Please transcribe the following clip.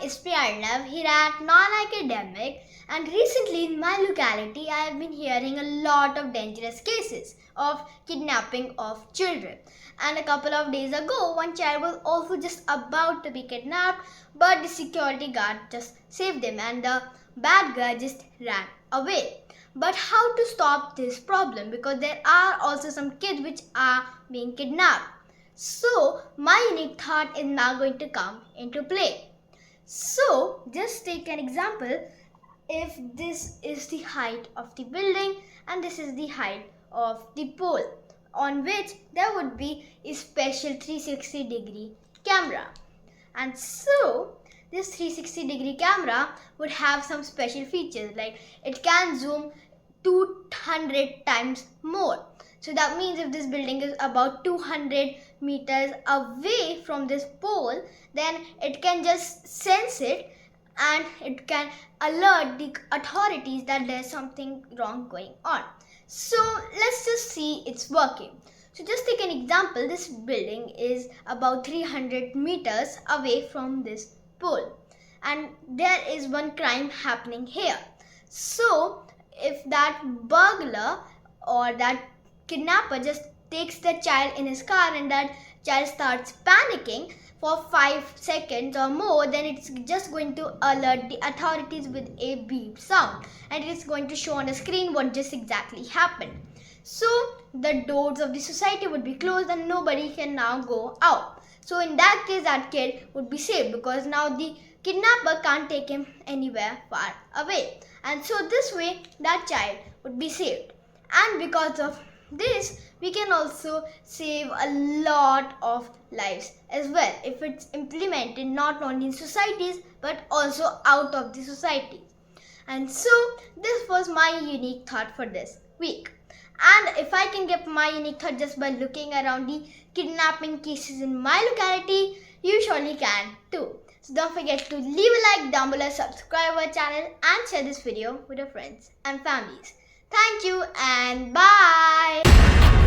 is Arnav here at non-academic, and recently in my locality I have been hearing a lot of dangerous cases of kidnapping of children. And a couple of days ago one child was also just about to be kidnapped, but the security guard just saved him and the bad guy just ran away. But how to stop this problem, because there are also some kids which are being kidnapped. So my unique thought is now going to come into play. So just take an example. If this is the height of the building and this is the height of the pole, on which there would be a special 360-degree camera. And so this 360-degree camera would have some special features, like it can zoom 200 times more. So that means if this building is about 200 meters away from this pole, then it can just sense it and it can alert the authorities that there's something wrong going on. So let's just see it's working. So just take an example. This building is about 300 meters away from this pole, and there is one crime happening here. So if that burglar or that kidnapper just takes the child in his car and that child starts panicking for 5 seconds or more, then it's just going to alert the authorities with a beep sound, and it's going to show on the screen what just exactly happened. So the doors of the society would be closed and nobody can now go out. So in that case that kid would be saved, because now the kidnapper can't take him anywhere far away, and so this way that child would be saved. And because of this we can also save a lot of lives as well if it's implemented not only in societies but also out of the society. And so this was my unique thought for this week. And if I can get my unique thought just by looking around the kidnapping cases in my locality, you surely can too. So don't forget to leave a like down below, subscribe our channel and share this video with your friends and families. Thank you and bye.